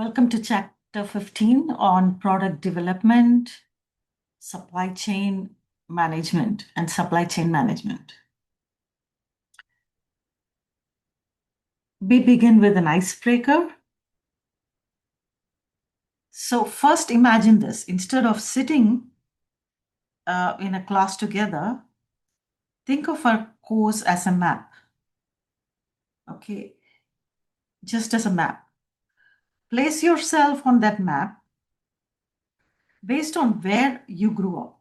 Welcome to Chapter 15 on product development, supply chain management, and supply chain management. We begin with an icebreaker. So first imagine this. Instead of sitting in a class together, think of our course as a map. Okay, just as a map. Place yourself on that map based on where you grew up.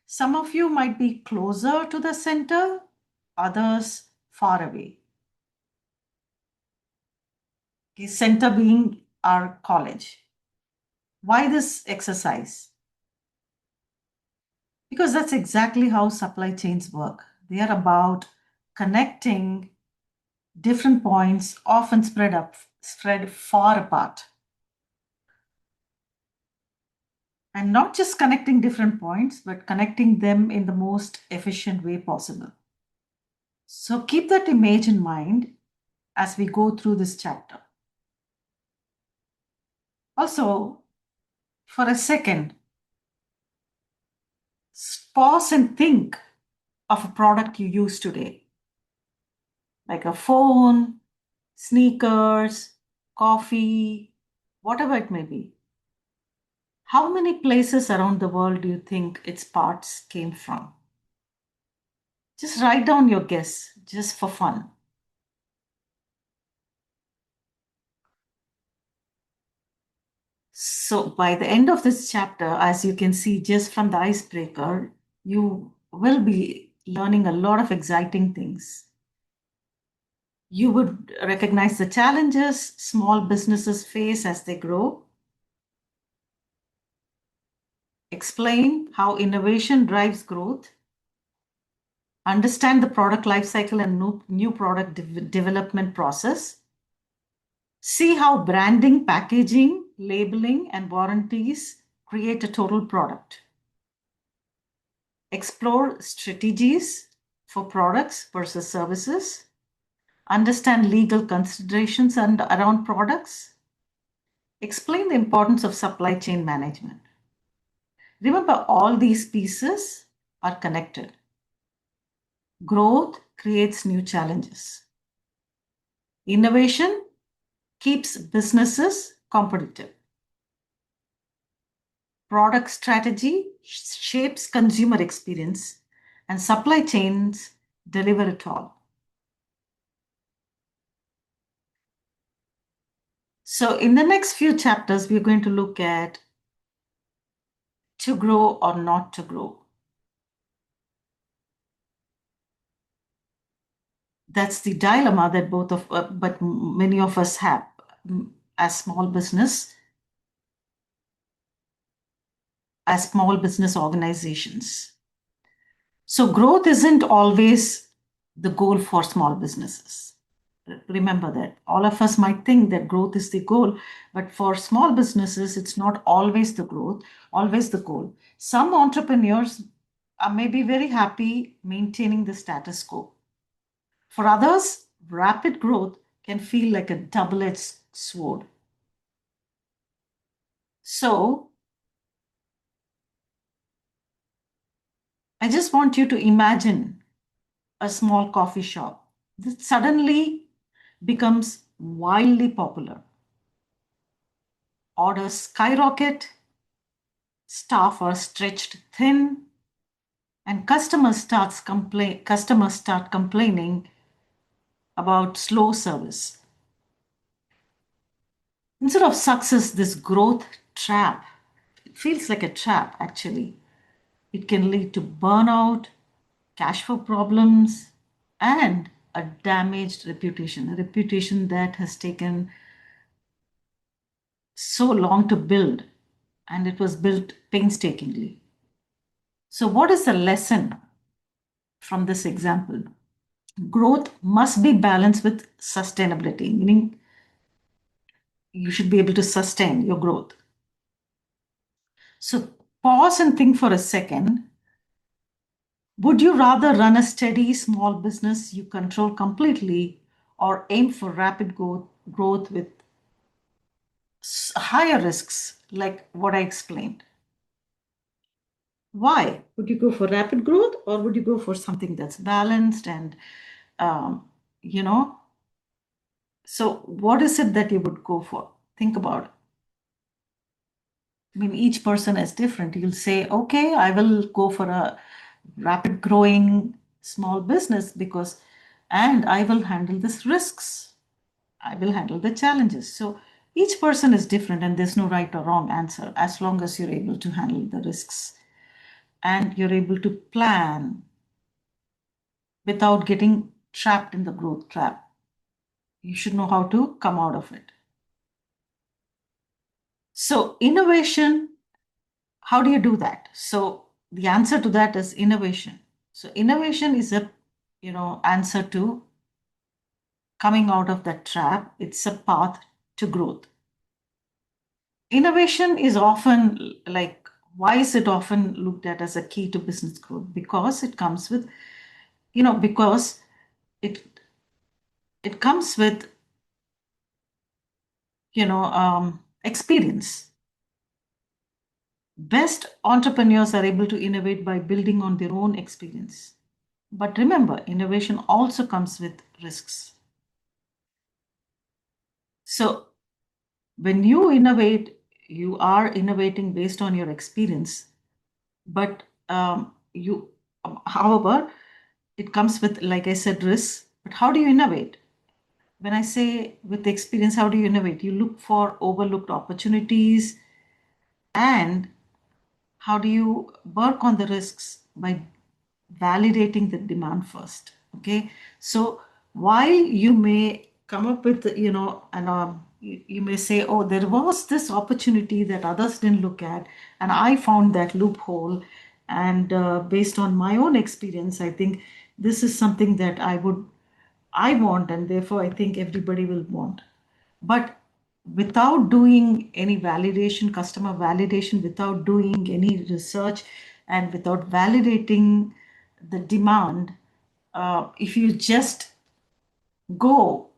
Some of you might be closer to the center, others far away. Okay, center being our college. Why this exercise? Because that's exactly how supply chains work. They are about connecting different points, often spread far apart. And not just connecting different points, but connecting them in the most efficient way possible. So keep that image in mind as we go through this chapter. Also, for a second, pause and think of a product you use today, like a phone, sneakers, coffee, whatever it may be. How many places around the world do you think its parts came from? Just write down your guess, just for fun. So by the end of this chapter, as you can see just from the icebreaker, you will be learning a lot of exciting things. You would recognize the challenges small businesses face as they grow, explain how innovation drives growth, understand the product lifecycle and new product development process, see how branding, packaging, labeling, and warranties create a total product. Explore strategies for products versus services, understand legal considerations around products, explain the importance of supply chain management. Remember, all these pieces are connected. Growth creates new challenges. Innovation keeps businesses competitive. Product strategy shapes consumer experience, and supply chains deliver it all. So in the next few chapters, we're going to look at to grow or not to grow. That's the dilemma that but many of us have as small business organizations. So growth isn't always the goal for small businesses. Remember that. All of us might think that growth is the goal, but for small businesses, it's not always the goal. Some entrepreneurs may be very happy maintaining the status quo. For others, rapid growth can feel like a double-edged sword. So, I just want you to imagine a small coffee shop that suddenly becomes wildly popular. Orders skyrocket, staff are stretched thin, and customers start complaining about slow service. Instead of success, this growth trap, it feels like a trap actually. It can lead to burnout, cash flow problems, and a damaged reputation, a reputation that has taken so long to build, and it was built painstakingly. So, what is the lesson from this example? Growth must be balanced with sustainability, meaning you should be able to sustain your growth. So, pause and think for a second. Would you rather run a steady small business you control completely or aim for rapid growth with higher risks, like what I explained. Why? Would you go for rapid growth, or would you go for something that's balanced and, um, you know, so what is it that you would go for? Think about it. I mean, each person is different. You'll say, okay, I will go for a rapid growing small business because, and I will handle these risks. I will handle the challenges. So each person is different, and there's no right or wrong answer as long as you're able to handle the risks and you're able to plan without getting trapped in the growth trap. You should know how to come out of it. So, innovation, how do you do that? So, the answer to that is innovation. So, innovation is a answer to coming out of that trap. It's a path to growth. Innovation is often like, why is it often looked at as a key to business growth? Because it comes with, because it it comes with experience. Best entrepreneurs are able to innovate by building on their own experience. But remember, innovation also comes with risks. So when you innovate, you are innovating based on your experience. But however, it comes with, like I said, risks. But how do you innovate? When I say with experience, how do you innovate? You look for overlooked opportunities, and how do you work on the risks? By validating the demand first. Okay, so while you may come up with, and you may say, oh, there was this opportunity that others didn't look at, and I found that loophole, and based on my own experience, I think this is something that I want, and therefore I think everybody will want. But without doing any validation, customer validation, without doing any research, and without validating the demand, if you just go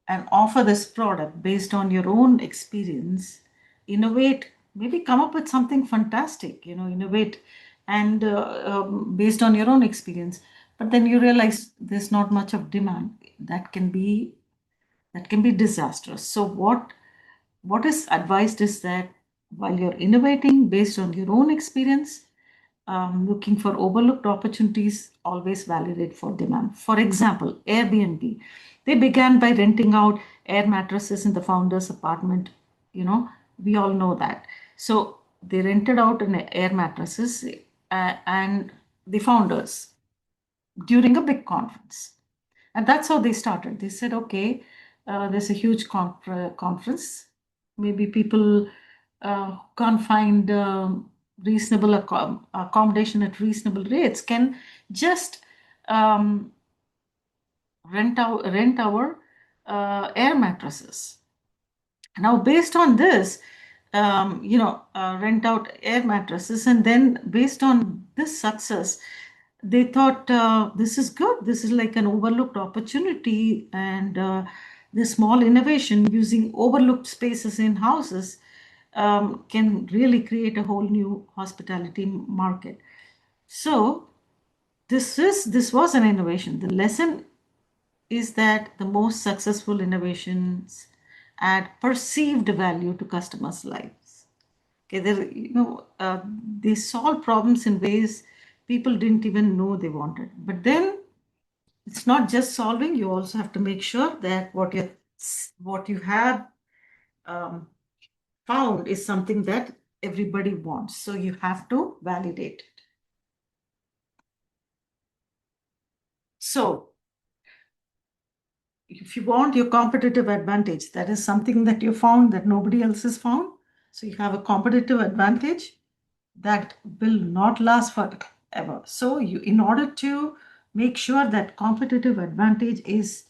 and offer this product based on your own experience, innovate, maybe come up with something fantastic, innovate, and based on your own experience, but then you realize there's not much of demand, that can be disastrous. So what is advised is that while you're innovating based on your own experience, looking for overlooked opportunities, always validate for demand. For example, Airbnb, they began by renting out air mattresses in the founder's apartment. We all know that. So they rented out an air mattresses, and the founders during a big conference. And that's how they started. They said, okay, there's a huge conference. Maybe people can't find reasonable accommodation at reasonable rates, can just um, rent our air mattresses. Now, based on this, rent out air mattresses, and then based on this success, they thought, this is good. This is like an overlooked opportunity, and this small innovation using overlooked spaces in houses can really create a whole new hospitality market. So this was an innovation. The lesson is that the most successful innovations add perceived value to customers' lives. Okay, they solve problems in ways people didn't even know they wanted. But then it's not just solving; you also have to make sure that what you have um, found is something that everybody wants. So you have to validate it. So if you want your competitive advantage, that is something that you found that nobody else has found. So you have a competitive advantage that will not last forever. So in order to make sure that competitive advantage is,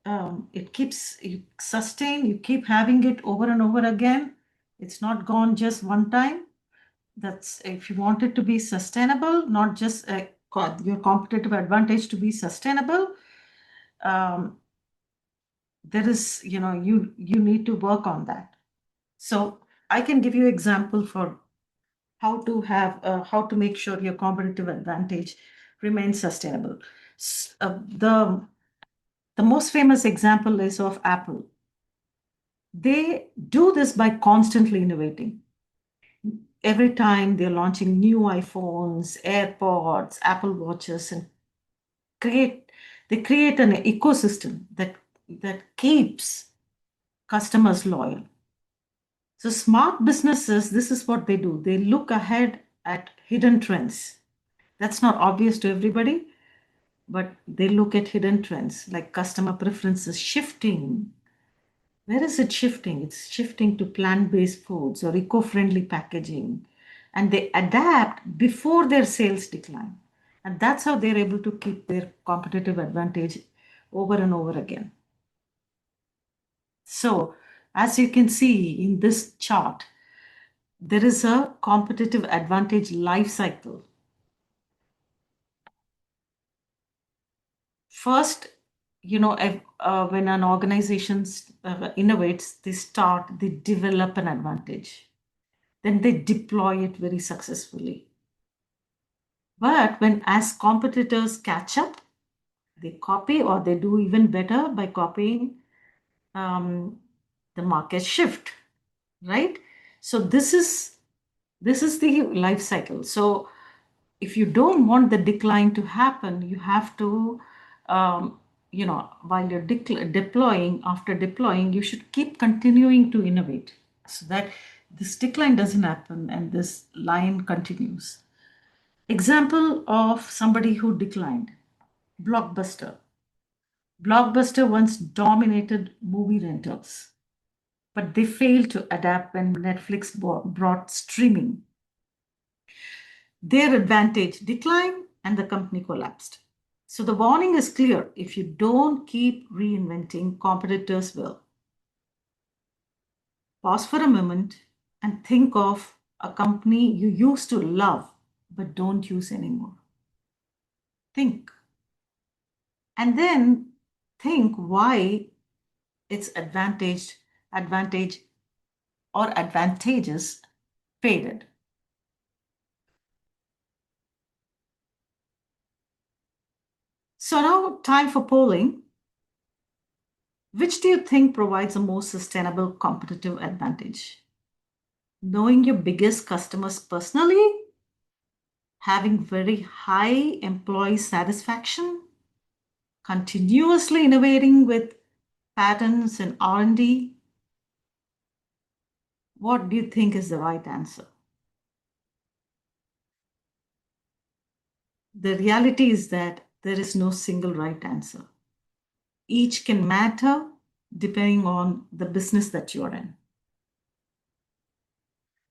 it keeps you sustain, you keep having it over and over again. It's not gone just one time. That's if you want it to be sustainable, not just your competitive advantage to be sustainable. Um, there is, you need to work on that. So I can give you example for how to make sure your competitive advantage remains sustainable. The most famous example is of Apple. They do this by constantly innovating. Every time they're launching new iPhones, AirPods, Apple Watches, and create they create an ecosystem that keeps customers loyal. So smart businesses, this is what they do. They look ahead at hidden trends. That's not obvious to everybody, but they look at hidden trends like customer preferences shifting. Where is it shifting? It's shifting to plant-based foods or eco-friendly packaging. And they adapt before their sales decline. And that's how they're able to keep their competitive advantage over and over again. So, as you can see in this chart, there is a competitive advantage life cycle. First, when an organization innovates, they develop an advantage. Then they deploy it very successfully. But when as competitors catch up, they copy or they do even better by copying um, the market shift, right? So this is the life cycle. So if you don't want the decline to happen, you have to, while you're deploying, after deploying, you should keep continuing to innovate so that this decline doesn't happen and this line continues. Example of somebody who declined. Blockbuster. Blockbuster once dominated movie rentals, but they failed to adapt when Netflix brought streaming. Their advantage declined and the company collapsed. So the warning is clear. If you don't keep reinventing, competitors will. Pause for a moment and think of a company you used to love but don't use anymore. Think. And then think why its advantage or advantages faded. So now time for polling. Which do you think provides a more sustainable competitive advantage? Knowing your biggest customers personally, having very high employee satisfaction, continuously innovating with patents and R&D. What do you think is the right answer? The reality is that there is no single right answer. Each can matter depending on the business that you're in.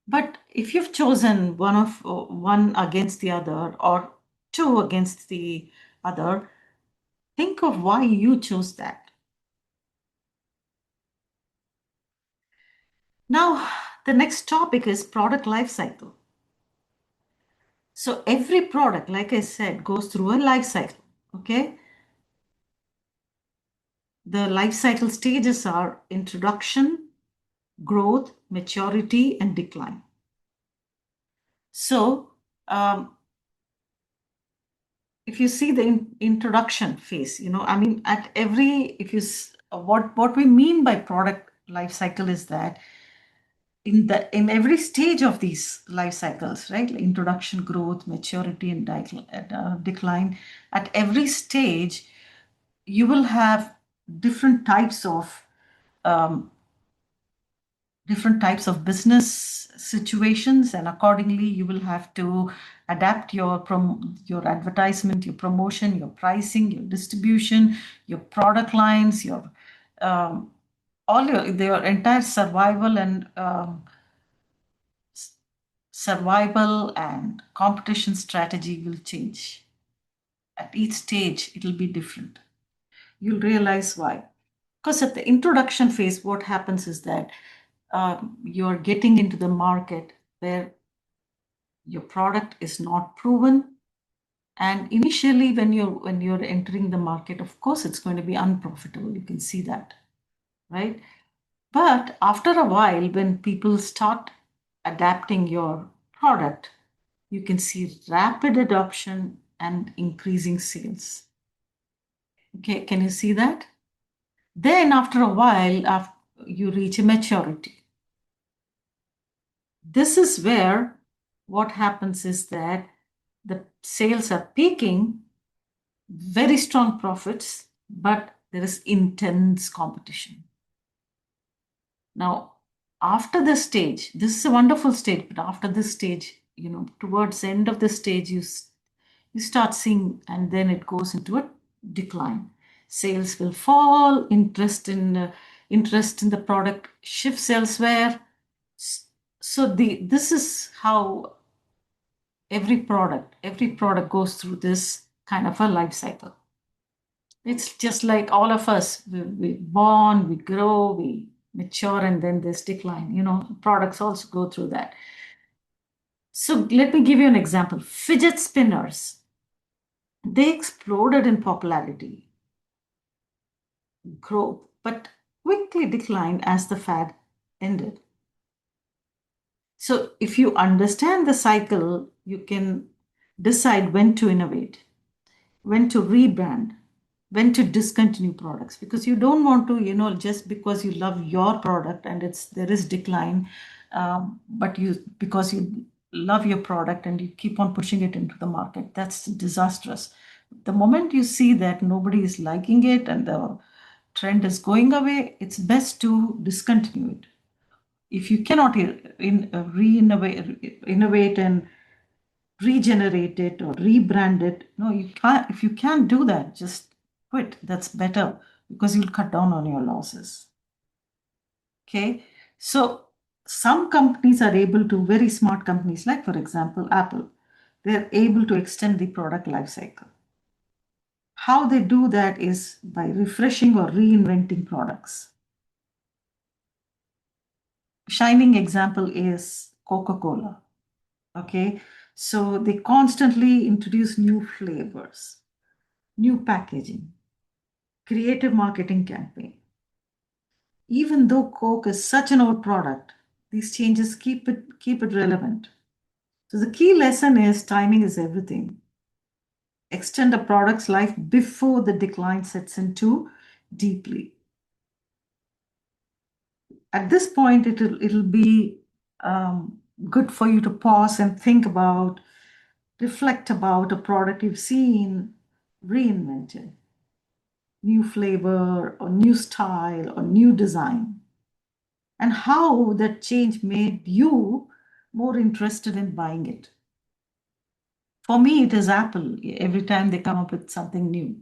But if you've chosen one against the other or two against the other, think of why you chose that. Now, the next topic is product life cycle. So every product, like I said, goes through a life cycle. Okay. The life cycle stages are introduction, growth, maturity, and decline. So, if you see the introduction phase, I mean, at every, if you, what we mean by product life cycle is that in every stage of these life cycles, right? Like introduction, growth, maturity, and decline. At every stage, you will have different types of um, business situations, and accordingly you will have to adapt your advertisement, your promotion, your pricing, your distribution, your product lines, your um, all your entire survival and competition strategy will change. At each stage it will be different. You'll realize why. Because at the introduction phase, what happens is that you're getting into the market where your product is not proven. And initially, when you're entering the market, of course, it's going to be unprofitable. You can see that, right? But after a while, when people start adapting your product, you can see rapid adoption and increasing sales. Okay, can you see that? Then, after a while, after you reach a maturity. This is where what happens is that the sales are peaking, very strong profits, but there is intense competition. Now, after this stage, this is a wonderful stage, but after this stage, towards the end of the stage, you start seeing, and then it goes into a decline. Sales will fall, interest in the product shifts elsewhere. So this is how every product goes through this kind of a life cycle. It's just like all of us. We born, we grow, we mature, and then this decline. Products also go through that. So let me give you an example. Fidget spinners, they exploded in popularity, growth, but quickly declined as the fad ended. So if you understand the cycle, you can decide when to innovate, when to rebrand, when to discontinue products, because you don't want to, just because you love your product and there is decline, but because you love your product and you keep on pushing it into the market, that's disastrous. The moment you see that nobody is liking it and the trend is going away, it's best to discontinue it. If you cannot innovate and regenerate it or rebrand it, no, you can't. If you can't do that, just quit. That's better because you'll cut down on your losses. Okay. So some companies are able to, very smart companies, like for example, Apple, they're able to extend the product life cycle. How they do that is by refreshing or reinventing products. Shining example is Coca-Cola. Okay. So they constantly introduce new flavors, new packaging, creative marketing campaign. Even though Coke is such an old product, these changes keep it relevant. So the key lesson is timing is everything. Extend a product's life before the decline sets in too deeply. At this point, it'll be good for you to pause and think about, reflect about a product you've seen reinvented, new flavor or new style or new design, and how that change made you more interested in buying it. For me, it is Apple. Every time they come up with something new.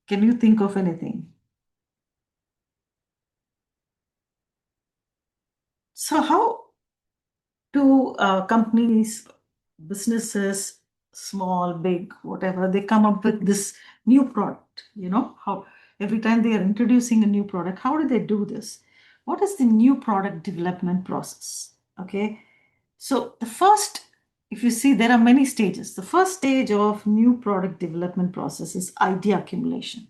Can you think of anything? So, how do companies, businesses, small, big, whatever, they come up with this new product? How every time they are introducing a new product, how do they do this? What is the new product development process? Okay. So the first, if you see, there are many stages. The first stage of new product development process is idea accumulation.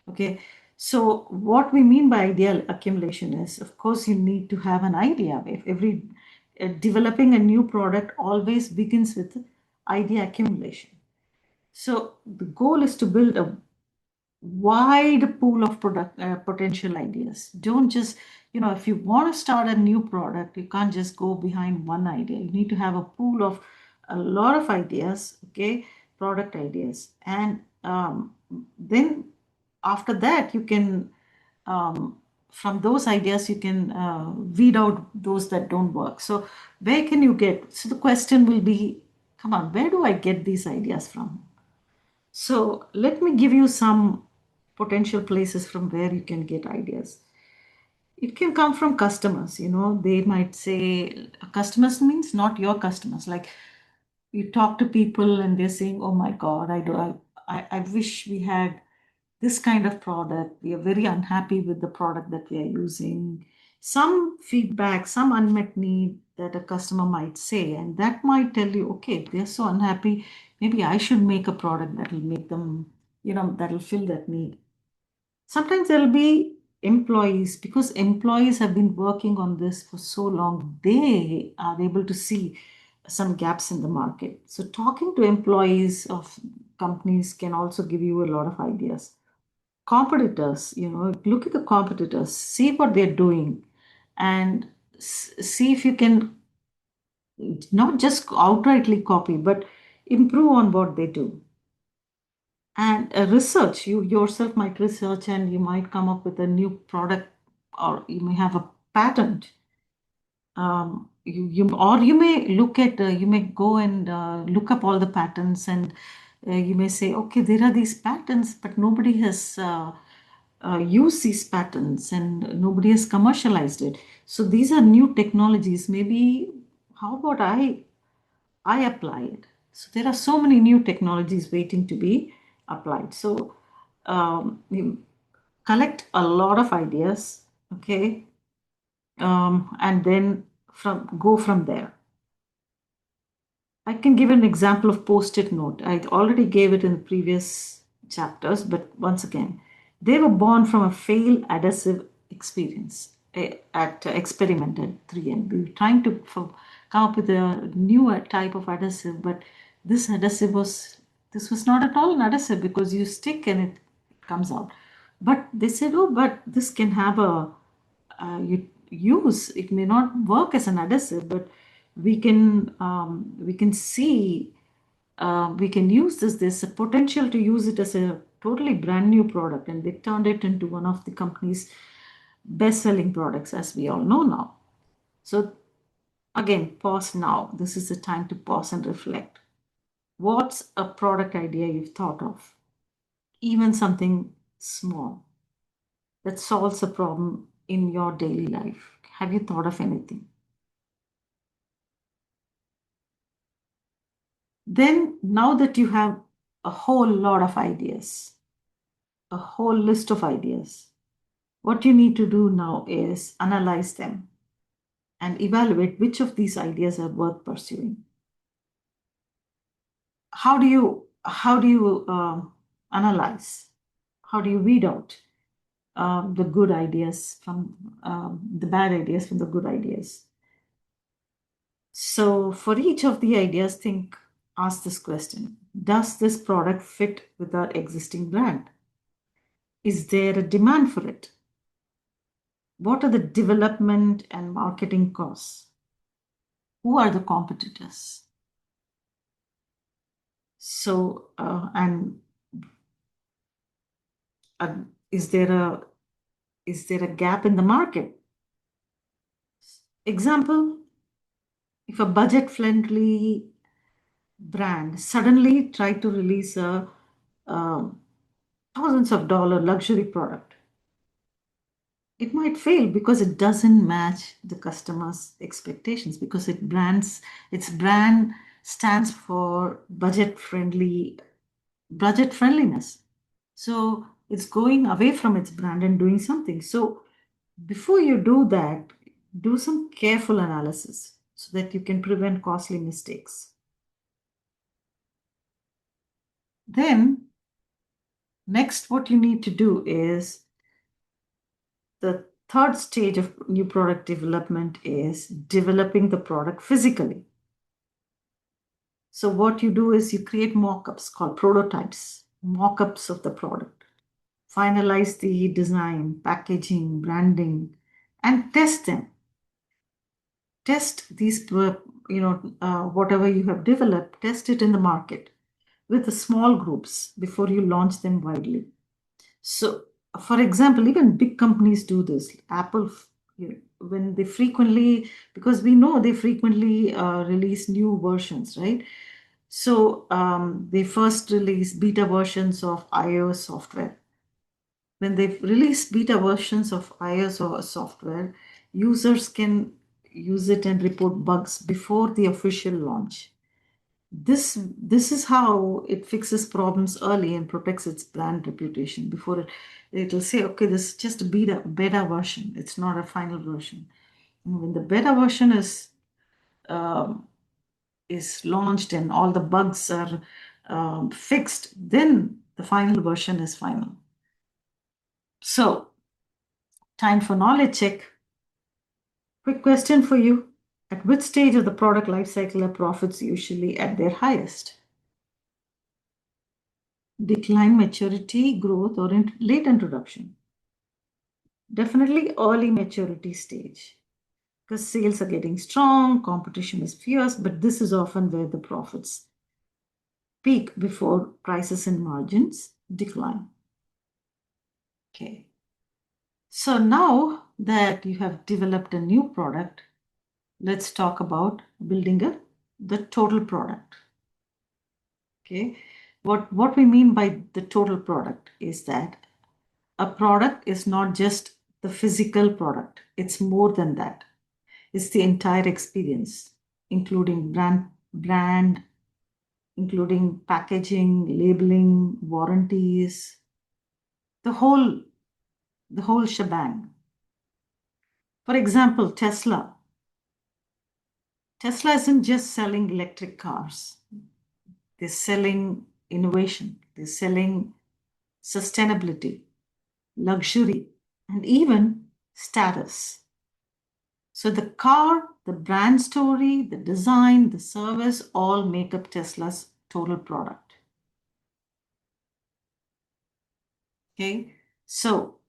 Okay. So what we mean by idea accumulation is, of course, you need to have an idea. If every developing a new product always begins with idea accumulation. So the goal is to build a wide pool of potential ideas. Don't just, if you want to start a new product, you can't just go behind one idea. You need to have a pool of a lot of ideas, okay, product ideas. And then after that, you can, from those ideas, you can weed out those that don't work. So where can you get? So the question will be, come on, where do I get these ideas from? So let me give you some potential places from where you can get ideas. It can come from customers. They might say, customers means not your customers. Like you talk to people and they're saying, "Oh my God, I wish we had this kind of product. We are very unhappy with the product that we are using." Some feedback, some unmet need that a customer might say, and that might tell you, okay, they're so unhappy. Maybe I should make a product that will make them, that'll fill that need. Sometimes there'll be employees, because employees have been working on this for so long, they are able to see some gaps in the market. So talking to employees of companies can also give you a lot of ideas. Competitors, look at the competitors, see what they're doing, and see if you can not just outrightly copy, but improve on what they do. And research, you yourself might research and you might come up with a new product, or you may have a patent. You may look at, you may go and look up all the patents, and you may say, okay, there are these patents, but nobody has used these patents and nobody has commercialized it. So these are new technologies. Maybe, how about I apply it? So there are so many new technologies waiting to be applied. So you collect a lot of ideas, okay, and then go from there. I can give an example of post-it note. I already gave it in the previous chapters, but once again, they were born from a failed adhesive experience at Experiment at 3M. We were trying to come up with a newer type of adhesive, but this was not at all an adhesive, because you stick and it comes out. But they said, oh, but this can have a use. It may not work as an adhesive, but we can see, we can use this. There's a potential to use it as a totally brand new product, and they turned it into one of the company's best-selling products, as we all know now. So again, pause now. This is the time to pause and reflect. What's a product idea you've thought of? Even something small that solves a problem in your daily life. Have you thought of anything? Then, now that you have a whole lot of ideas, a whole list of ideas, what you need to do now is analyze them and evaluate which of these ideas are worth pursuing. How do you analyze? How do you weed out the good ideas from the bad ideas from the good ideas? So for each of the ideas, ask this question: does this product fit with our existing brand? Is there a demand for it? What are the development and marketing costs? Who are the competitors? So, and uh, is there a gap in the market? Example: if a budget-friendly brand suddenly tried to release a um, thousands of dollar luxury product, it might fail because it doesn't match the customer's expectations, because its brand stands for budget friendliness. So it's going away from its brand and doing something. So before you do that, do some careful analysis so that you can prevent costly mistakes. Then next, what you need to do is, the third stage of new product development is developing the product physically. So what you do is you create mock-ups called prototypes, mock-ups of the product. Finalize the design, packaging, branding, and test them. Test these, whatever you have developed, test it in the market with the small groups before you launch them widely. So, for example, even big companies do this. Apple, when they frequently, because we know they frequently release new versions, right? So they first release beta versions of iOS software. When they release beta versions of iOS or software, users can use it and report bugs before the official launch. This is how it fixes problems early and protects its brand reputation before it'll say, okay, this is just a beta version. It's not a final version. And when the beta version um, is launched and all the bugs are fixed, then the final version is final. So Time for knowledge check. Quick question for you. At which stage of the product life cycle are profits usually at their highest? Decline, maturity, growth, or late introduction? Definitely early maturity stage, because sales are getting strong, competition is fierce, but this is often where the profits peak before prices and margins decline. Okay. So now that you have developed a new product, let's talk about building the total product. Okay. What we mean by the total product is that a product is not just the physical product. It's more than that. It's the entire experience, including brand, including packaging, labeling, warranties, the whole shebang. For example, Tesla. Tesla isn't just selling electric cars. They're selling innovation. They're selling sustainability, luxury, and even status. So the car, the brand story, the design, the service all make up Tesla's total product. Okay, so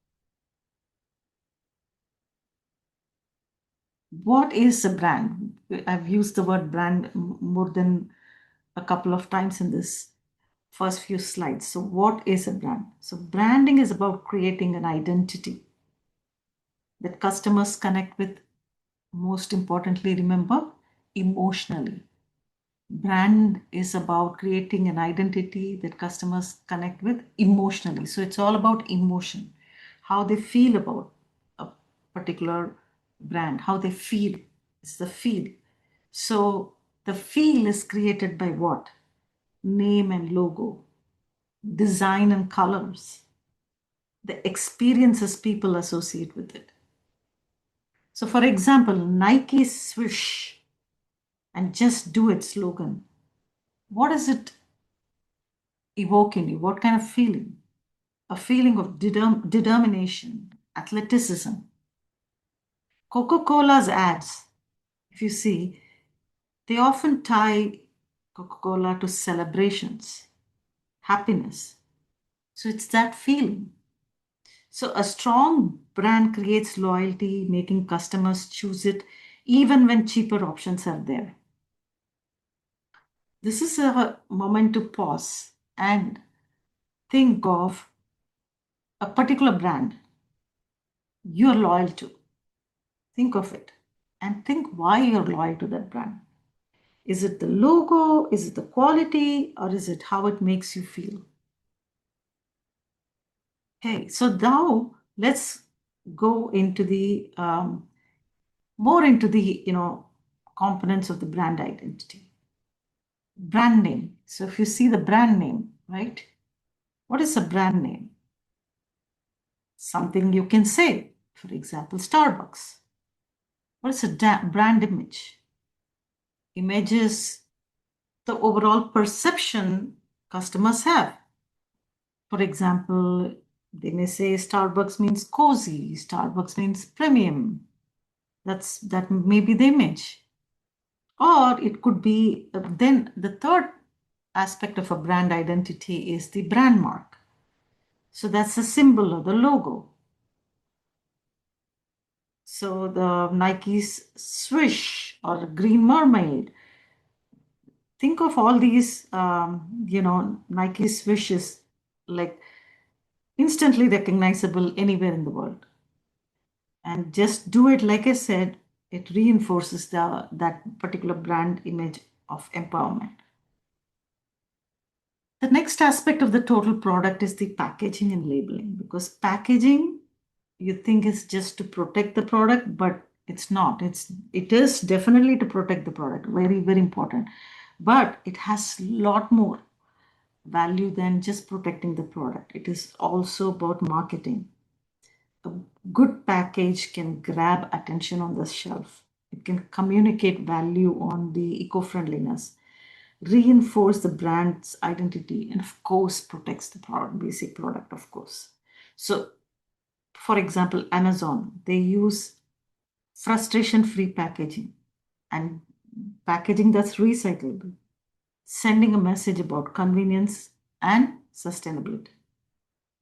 what is a brand? I've used the word brand more than a couple of times in this first few slides. So what is a brand? So branding is about creating an identity that customers connect with, most importantly, remember, emotionally. Brand is about creating an identity that customers connect with emotionally. So it's all about emotion, how they feel about a particular brand, how they feel. It's the feel. So the feel is created by what? Name and logo, design and colors, the experiences people associate with it. So, for example, Nike's Swish and Just Do It slogan. What does it evoke in you? What kind of feeling? A feeling of determination, athleticism. Coca Cola's ads, if you see, they often tie Coca Cola to celebrations, happiness. So, it's that feeling. So, a strong brand creates loyalty, making customers choose it even when cheaper options are there. This is a moment to pause and think of a particular brand you're loyal to. Think of it and think why you're loyal to that brand. Is it the logo? Is it the quality? Or is it how it makes you feel? Okay, so now let's go into the more into the components of the brand identity. Brand name. So if you see the brand name, right? What is a brand name? Something you can say. For example, Starbucks. What is a brand image? Images the overall perception customers have. For example, they may say Starbucks means cozy, Starbucks means premium. That may be the image. Or it could be then the third aspect of a brand identity is the brand mark. So that's the symbol or the logo. So the Nike's swish or green mermaid. Think of all these, Nike swishes like instantly recognizable anywhere in the world. And just do it, like I said, it reinforces that particular brand image of empowerment. The next aspect of the total product is the packaging and labeling, because packaging you think is just to protect the product, but it's not. It is definitely to protect the product, very, very important. But it has a lot more value than just protecting the product. It is also about marketing. A good package can grab attention on the shelf. It can communicate value on the eco-friendliness, reinforce the brand's identity, and of course protects the product, basic product, of course. So For example, Amazon, they use frustration-free packaging and packaging that's recyclable, sending a message about convenience and sustainability.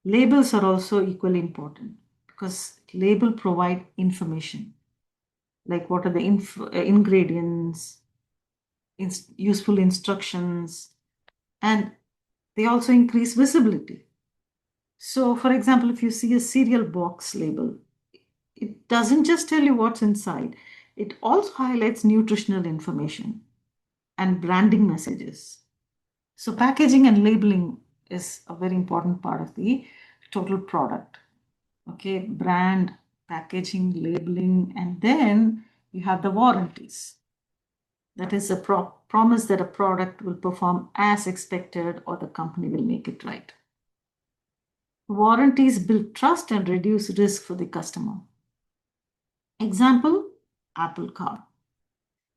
Labels are also equally important because label provide information like what are the ingredients, useful instructions, and they also increase visibility. So, for example, if you see a cereal box label, it doesn't just tell you what's inside, it also highlights nutritional information and branding messages. So, packaging and labeling is a very important part of the total product. Okay, brand, packaging, labeling, and then you have the warranties. That is a promise that a product will perform as expected or the company will make it right. Warranties build trust and reduce risk for the customer. Example, Apple Car,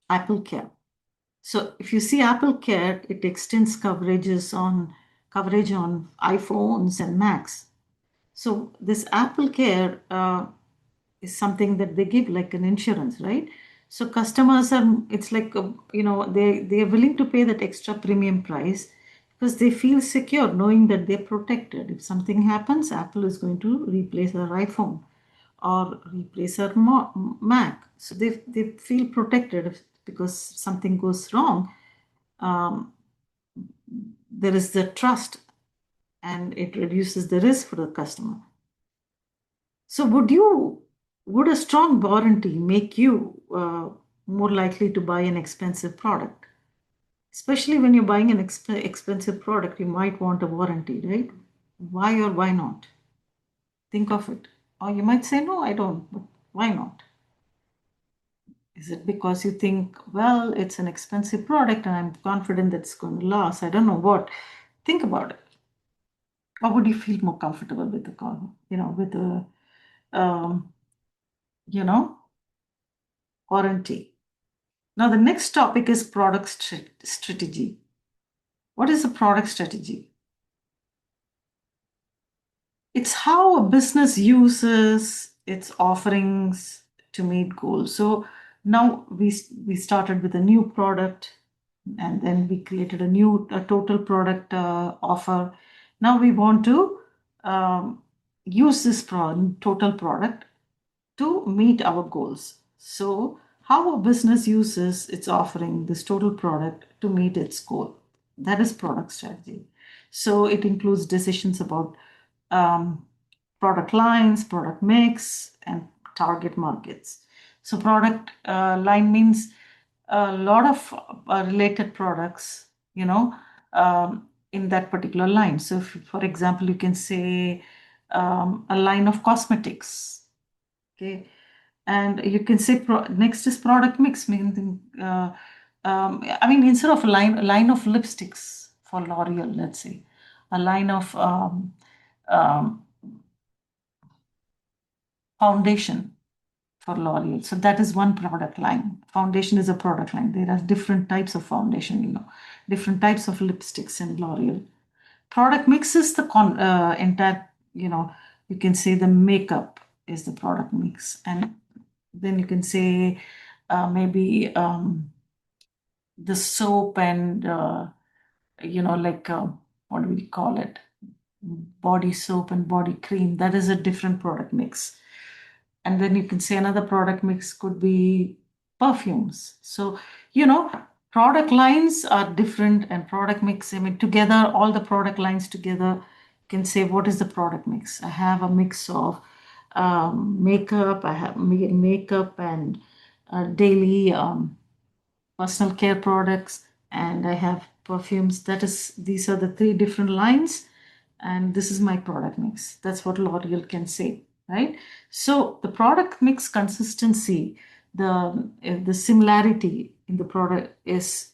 Apple Care. So if you see Apple Care, it extends coverage on iPhones and Macs. So this Apple Care is something that they give like an insurance, right? So customers are, it's like, they are willing to pay that extra premium price because they feel secure knowing that they're protected. If something happens, Apple is going to replace their iPhone or replace their Mac. So they feel protected because something goes wrong. Um, there is the trust and it reduces the risk for the customer. So would a strong warranty make you more likely to buy an expensive product? Especially when you're buying an expensive product, you might want a warranty, right? Why or why not? Think of it. Or you might say, no, I don't, but why not? Is it because you think, well, it's an expensive product and I'm confident that it's going to last? I don't know what. Think about it. Or would you feel more comfortable with the car, with a, um, you know, warranty? Now, the next topic is product strategy. What is a product strategy? It's how a business uses its offerings to meet goals. So now we started with a new product, and then we created a total product offer. Now we want to use this total product to meet our goals. So, how a business uses its offering, this total product, to meet its goal. That is product strategy. So, it includes decisions about um, product lines, product mix, and target markets. So, product line means a lot of related products, in that particular line. So, if, for example, you can say a line of cosmetics. Okay, and you can say next is product mix, meaning I mean instead of a line of lipsticks for L'Oreal, let's say a line of um, foundation for L'Oreal. So that is one product line. Foundation is a product line. There are different types of foundation, different types of lipsticks in L'Oreal. Product mix is the entire, you can say the makeup is the product mix, and then you can say maybe the soap and like what do we call it, body soap and body cream. That is a different product mix. And then you can say another product mix could be perfumes. So product lines are different, and product mix, I mean together, all the product lines together can say what is the product mix. I have a mix of makeup, I have makeup and daily personal care products, and I have perfumes. These are the three different lines, and this is my product mix. That's what L'Oreal can say, right? So the product mix consistency, the similarity in the product is,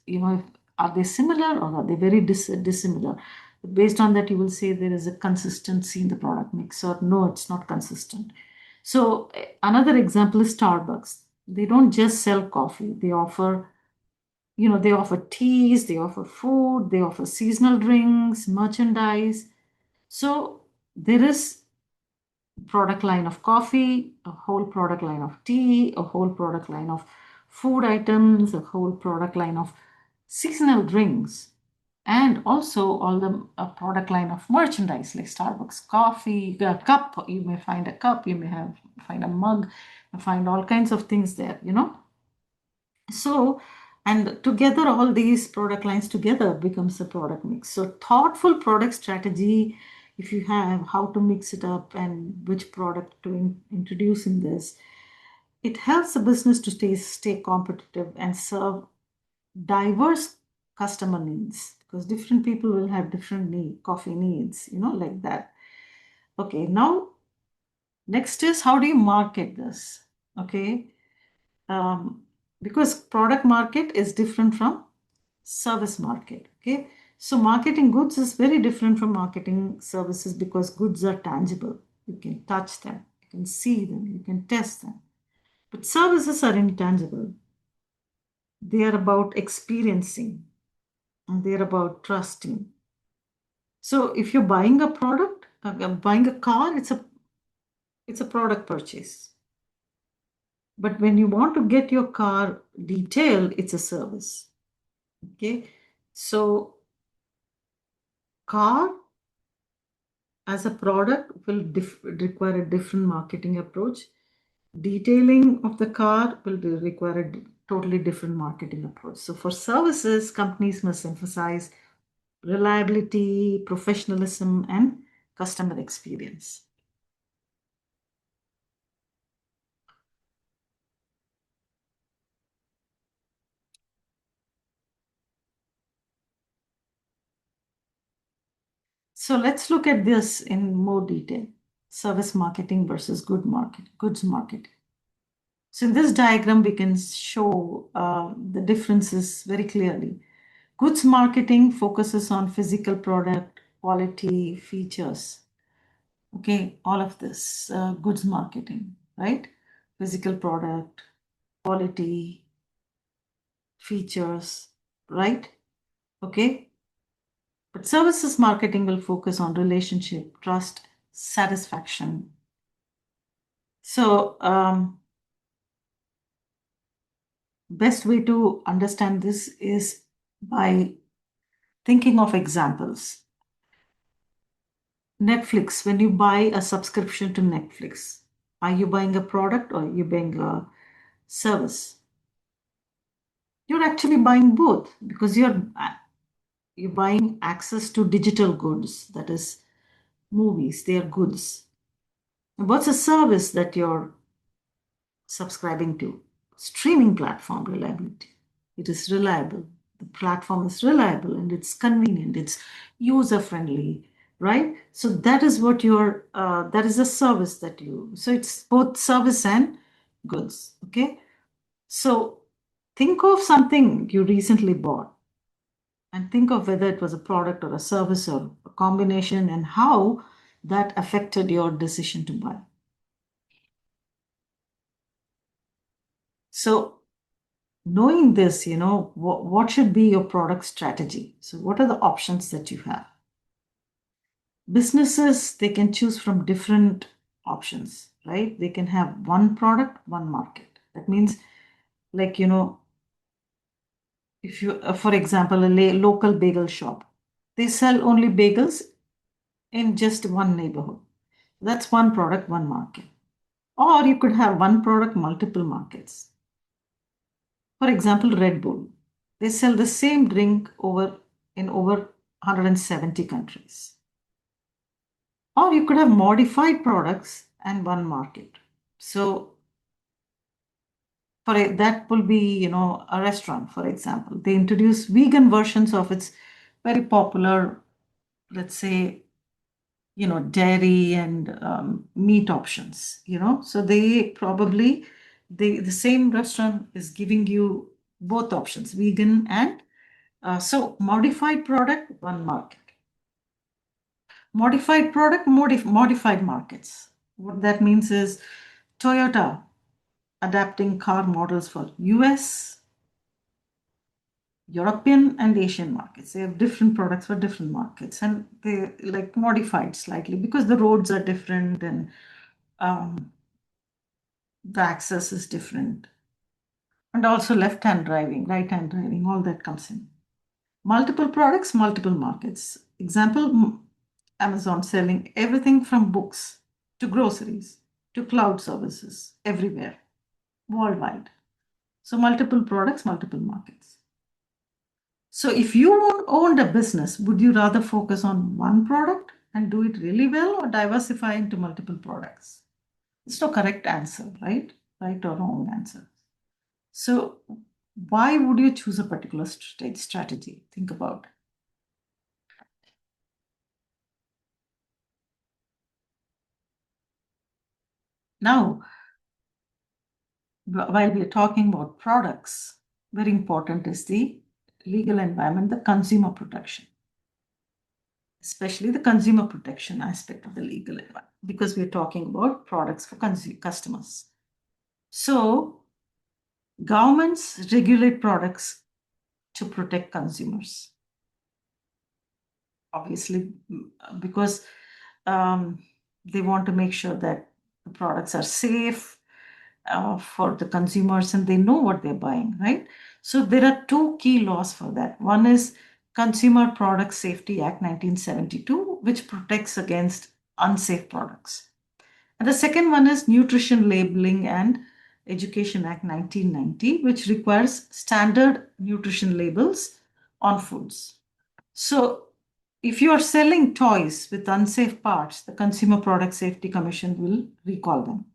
are they similar or are they very dissimilar? Based on that, you will say there is a consistency in the product mix, or no, it's not consistent. So another example is Starbucks. They don't just sell coffee; they offer teas, they offer food, they offer seasonal drinks, merchandise. So there is product line of coffee, a whole product line of tea, a whole product line of food items, a whole product line of seasonal drinks, and also all the product line of merchandise like Starbucks coffee, a cup. You may find a cup, you may have find a mug, you find all kinds of things there, you know. So, and together, all these product lines together becomes a product mix. So, thoughtful product strategy, if you have how to mix it up and which product to introduce in this, it helps the business to stay competitive and serve diverse customer needs because different people will have different coffee needs, you know, like that. Okay, now next is how do you market this? Okay, um, because product market is different from service market. Okay, so marketing goods is very different from marketing services because goods are tangible. You can touch them, you can see them, you can test them. But services are intangible. They are about experiencing and they're about trusting. So if you're buying a product, buying a car, it's a product purchase. But when you want to get your car detailed, it's a service. Okay, so car as a product will require a different marketing approach. Detailing of the car will require a totally different marketing approach. So for services, companies must emphasize reliability, professionalism, and customer experience. So let's look at this in more detail. Service marketing versus goods marketing. So in this diagram, we can show the differences very clearly. Goods marketing focuses on physical product, quality, features. Okay, all of this, goods marketing, right? Physical product, quality, features, right? Okay. But services marketing will focus on relationship, trust, satisfaction. So, best way to understand this is by thinking of examples. Netflix, when you buy a subscription to Netflix, are you buying a product or are you buying a service? You're actually buying both because you're buying access to digital goods, that is movies, they are goods. What's a service that you're subscribing to? Streaming platform reliability. It is reliable. The platform is reliable and it's convenient, it's user friendly, right? So that is what that is a service that so it's both service and goods, okay? So think of something you recently bought and think of whether it was a product or a service or a combination and how that affected your decision to buy. So knowing this, what should be your product strategy? So what are the options that you have? Businesses, they can choose from different options, right? They can have one product, one market. That means, like, if you, for example, a local bagel shop, they sell only bagels in just one neighborhood. That's one product, one market. Or you could have one product, multiple markets. For example, Red Bull. They sell the same drink in over 170 countries. Or you could have modified products and one market. So that will be, a restaurant, for example. They introduce vegan versions of its very popular, let's say, dairy and meat options, so the same restaurant is giving you both options, vegan and so modified product, one market. Modified product, modified markets. What that means is Toyota adapting car models for US, European and Asian markets. They have different products for different markets and they like modified slightly because the roads are different and the access is different. And also left hand driving, right hand driving, all that comes in. Multiple products, multiple markets. Example, Amazon selling everything from books to groceries to cloud services everywhere, worldwide. So multiple products, multiple markets. So if you owned a business, would you rather focus on one product and do it really well or diversify into multiple products? There's no correct answer, right? Right or wrong answer. So why would you choose a particular strategy? Think about it. Now, while we're talking about products, very important is the legal environment, the consumer protection, especially the consumer protection aspect of the legal environment, because we're talking about products for customers. So, governments regulate products to protect consumers. Obviously, because they want to make sure that the products are safe for the consumers and they know what they're buying, right? So there are two key laws for that. One is Consumer Product Safety Act 1972, which protects against unsafe products. And the second one is Nutrition Labeling and Education Act 1990, which requires standard nutrition labels on foods. So if you are selling toys with unsafe parts, the Consumer Product Safety Commission will recall them.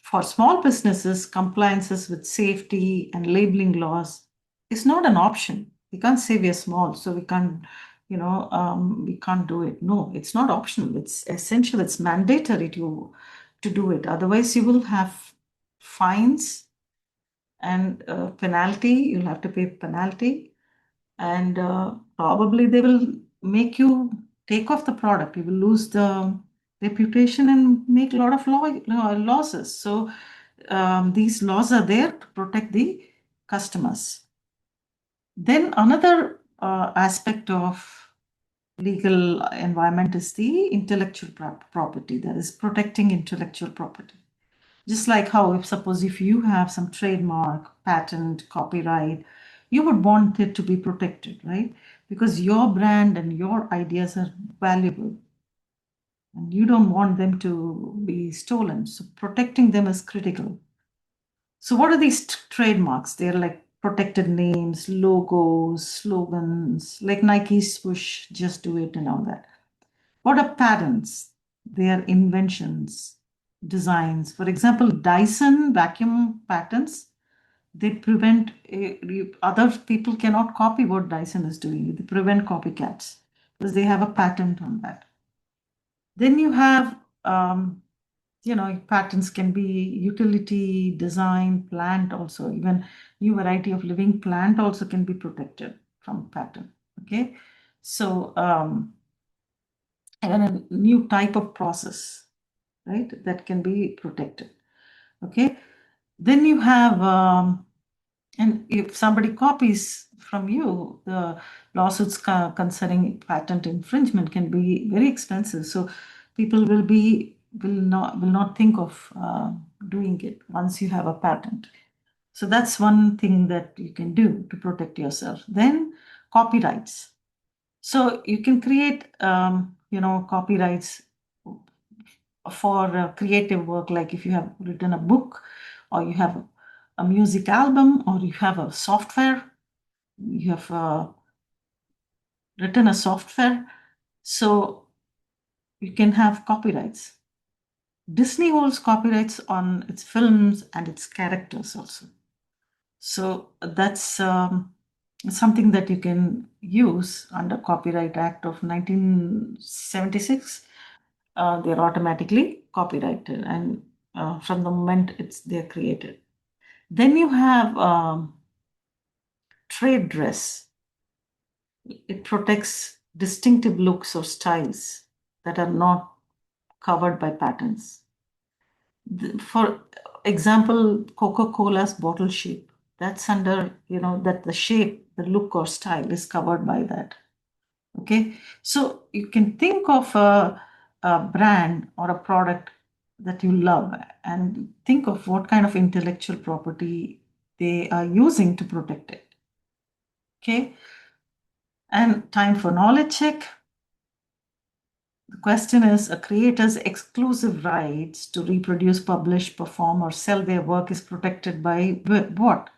For small businesses, compliances with safety and labeling laws is not an option. We can't say we are small, so we can't, we can't do it. No, it's not optional. It's essential. It's mandatory to do it. Otherwise, you will have fines and penalty. You'll have to pay penalty, and probably they will make you take off the product. You will lose the reputation and make a lot of losses. So these laws are there to protect the customers. Then another aspect of legal environment is the intellectual property, that is protecting intellectual property. Just like how, if you have some trademark, patent, copyright, you would want it to be protected, right? Because your brand and your ideas are valuable and you don't want them to be stolen. So protecting them is critical. So what are these trademarks? They're like protected names, logos, slogans, like Nike swoosh, just do it and all that. What are patents? They are inventions, designs. For example, Dyson vacuum patents, they prevent other people cannot copy what Dyson is doing. They prevent copycats because they have a patent on that. Then you have, patents can be utility, design, plant also. Even new variety of living plant also can be protected from patent. Okay, so even a new type of process, right, that can be protected. Okay, then you have, and if somebody copies from you, the lawsuits concerning patent infringement can be very expensive. So people will not think of doing it once you have a patent. So that's one thing that you can do to protect yourself. Then copyrights. So you can create, copyrights for creative work, like if you have written a book or you have a music album or you have a software, you have written a software, so you can have copyrights. Disney holds copyrights on its films and its characters also. So that's something that you can use under Copyright Act of 1976. They're automatically copyrighted, and from the moment they're created. Then you have trade dress. It protects distinctive looks or styles that are not covered by patents. For example, Coca-Cola's bottle shape, that's under, that the shape, the look or style is covered by that. Okay, so you can think of a brand or a product that you love, and think of what kind of intellectual property they are using to protect it. Okay. And time for knowledge check. The question is, a creator's exclusive rights to reproduce, publish, perform, or sell their work is protected by what?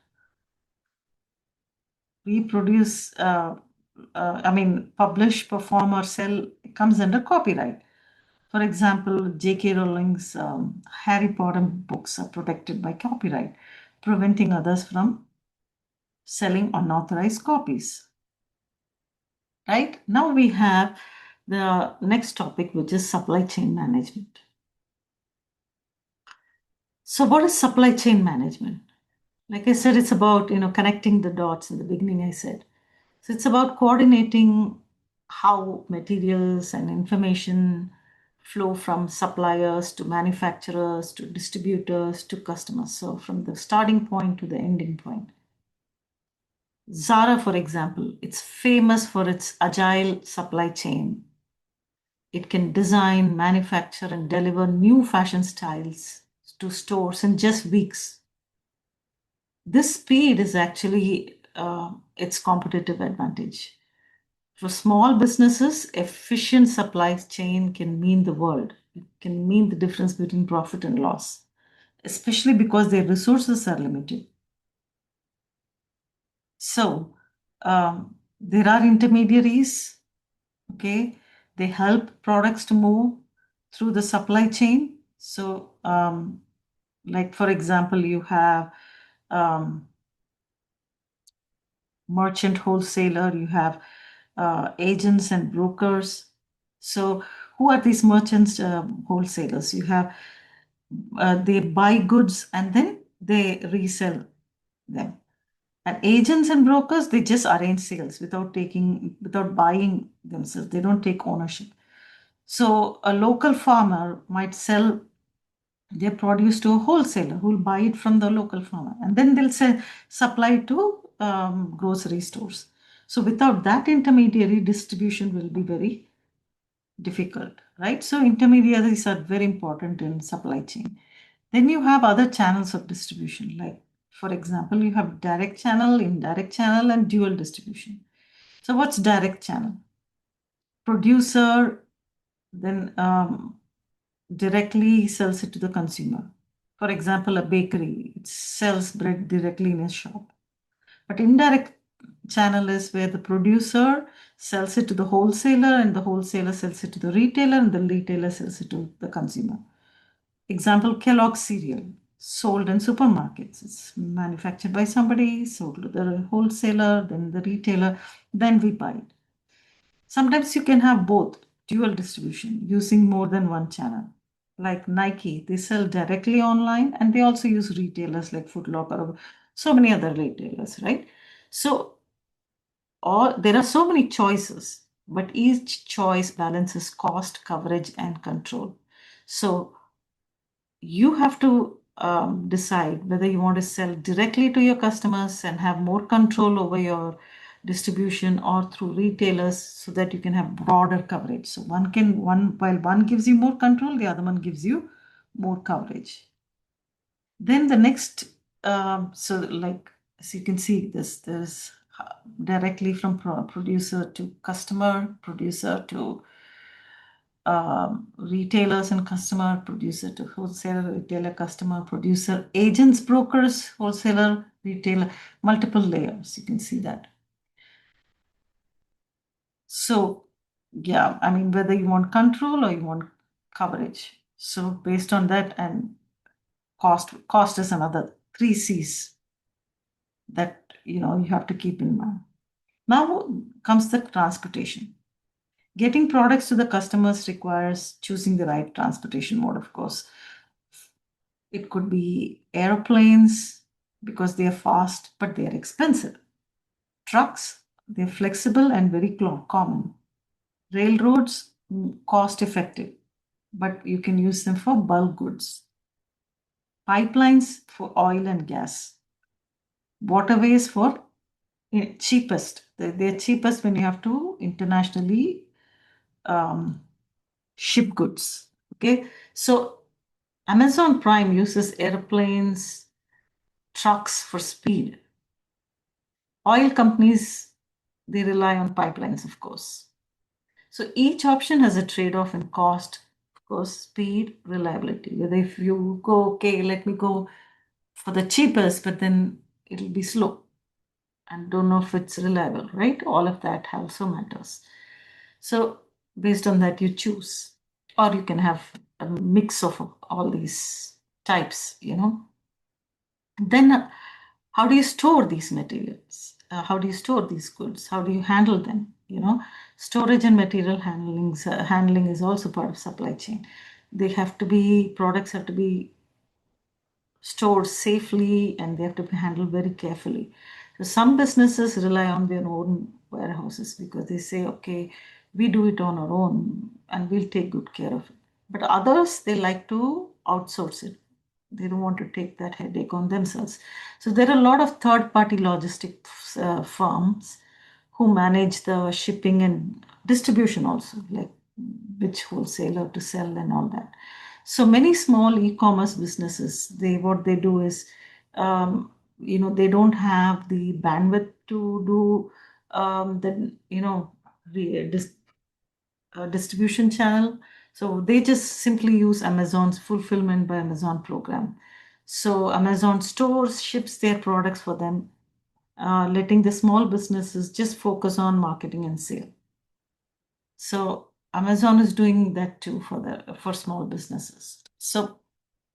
Reproduce, publish, perform, or sell comes under copyright. For example, J.K. Rowling's Harry Potter books are protected by copyright, preventing others from selling unauthorized copies. Right? Now we have the next topic, which is supply chain management. So, what is supply chain management? Like I said, it's about connecting the dots. In the beginning, I said so. It's about coordinating how materials and information flow from suppliers to manufacturers to distributors to customers. So, from the starting point to the ending point. Zara, for example, it's famous for its agile supply chain. It can design, manufacture, and deliver new fashion styles to stores in just weeks. This speed is actually its competitive advantage. For small businesses, efficient supply chain can mean the world. It can mean the difference between profit and loss, especially because their resources are limited. So, there are intermediaries, okay? They help products to move through the supply chain. So, like for example, you have merchant wholesaler, you have agents and brokers. So, who are these merchants, wholesalers? You have they buy goods and then they resell them. And agents and brokers, they just arrange sales without buying themselves. They don't take ownership. So, a local farmer might sell their produce to a wholesaler who will buy it from the local farmer, and then they'll supply it to grocery stores. So without that intermediary, distribution will be very difficult, right? So intermediaries are very important in supply chain. Then you have other channels of distribution, like for example, you have direct channel, indirect channel, and dual distribution. So what's direct channel? Producer then directly sells it to the consumer. For example, a bakery, it sells bread directly in a shop. But indirect channel is where the producer sells it to the wholesaler, and the wholesaler sells it to the retailer, and the retailer sells it to the consumer. Example, Kellogg's cereal, sold in supermarkets. It's manufactured by somebody, sold to the wholesaler, then the retailer, then we buy it. Sometimes you can have both, dual distribution, using more than one channel. Like Nike, they sell directly online and they also use retailers like Foot Locker or so many other retailers, right? So there are so many choices, but each choice balances cost, coverage, and control. So you have to decide whether you want to sell directly to your customers and have more control over your distribution, or through retailers, so that you can have broader coverage. So while one gives you more control, the other one gives you more coverage. Then the next, so like as you can see, there's directly from producer to customer, producer to retailers and customer, producer to wholesaler, retailer, customer, producer, agents, brokers, wholesaler, retailer, multiple layers. You can see that. So, yeah, I mean, whether you want control or you want coverage. So, based on that, and cost is another three C's that you have to keep in mind. Now comes the transportation. Getting products to the customers requires choosing the right transportation mode, of course. It could be airplanes because they are fast, but they are expensive. Trucks, they're flexible and very common. Railroads, cost effective, but you can use them for bulk goods. Pipelines for oil and gas. Waterways for cheapest. They're cheapest when you have to internationally ship goods. Okay, so Amazon Prime uses airplanes, trucks for speed. Oil companies, they rely on pipelines, of course. So each option has a trade-off in cost, of course, speed, reliability. Whether if you go, okay, let me go for the cheapest, but then it'll be slow and don't know if it's reliable, right? All of that also matters. So based on that, you choose, or you can have a mix of all these types. Then how do you store these materials? How do you store these goods? How do you handle them? Storage and material handling is also part of supply chain. Products have to be stored safely and they have to be handled very carefully. So some businesses rely on their own warehouses because they say, okay, we do it on our own and we'll take good care of it. But others, they like to outsource it. They don't want to take that headache on themselves. So there are a lot of third-party logistics firms who manage the shipping and distribution also, like which wholesaler to sell and all that. So many small e-commerce businesses, what they do is, they don't have the bandwidth to do the, distribution channel. So they just simply use Amazon's Fulfillment by Amazon program. So Amazon stores, ships their products for them, letting the small businesses just focus on marketing and sale. So Amazon is doing that too for small businesses. So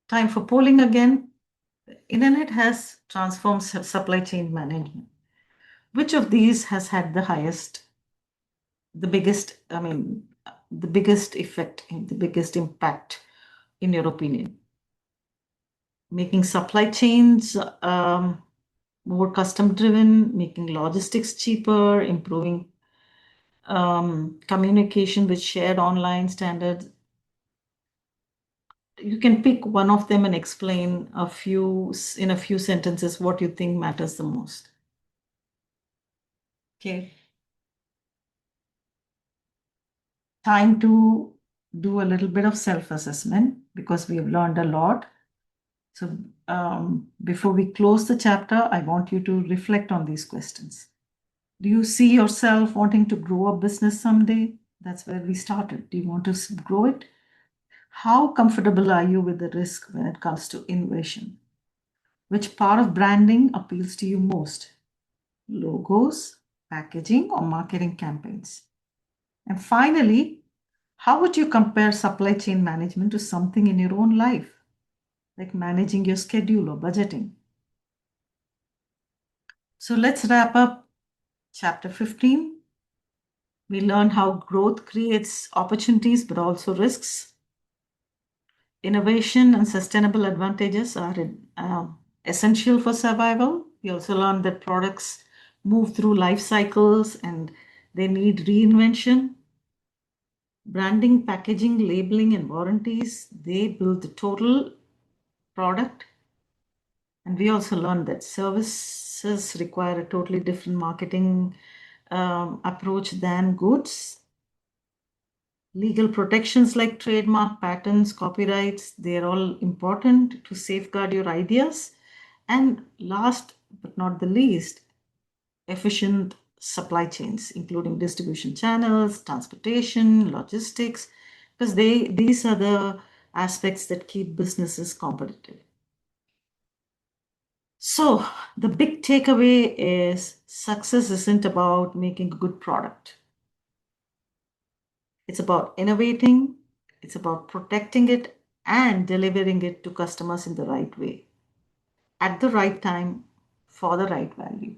time for polling again. The internet has transformed supply chain management. Which of these has had the biggest effect, the biggest impact, in your opinion? Making supply chains more custom driven, making logistics cheaper, improving communication with shared online standards. You can pick one of them and explain in a few sentences what you think matters the most. Okay. Time to do a little bit of self-assessment because we have learned a lot. So before we close the chapter, I want you to reflect on these questions. Do you see yourself wanting to grow a business someday? That's where we started. Do you want to grow it? How comfortable are you with the risk when it comes to innovation? Which part of branding appeals to you most? Logos, packaging, or marketing campaigns? And finally, how would you compare supply chain management to something in your own life, like managing your schedule or budgeting? So let's wrap up chapter 15. We learn how growth creates opportunities but also risks. Innovation and sustainable advantages are essential for survival. We also learned that products move through life cycles and they need reinvention. Branding, packaging, labeling, and warranties, they build the total product. And we also learned that services require a totally different marketing approach than goods. Legal protections like trademark, patents, copyrights, they're all important to safeguard your ideas. And last but not the least, efficient supply chains, including distribution channels, transportation, logistics, because these are the aspects that keep businesses competitive. So the big takeaway is success isn't about making a good product. It's about innovating, it's about protecting it and delivering it to customers in the right way, at the right time, for the right value.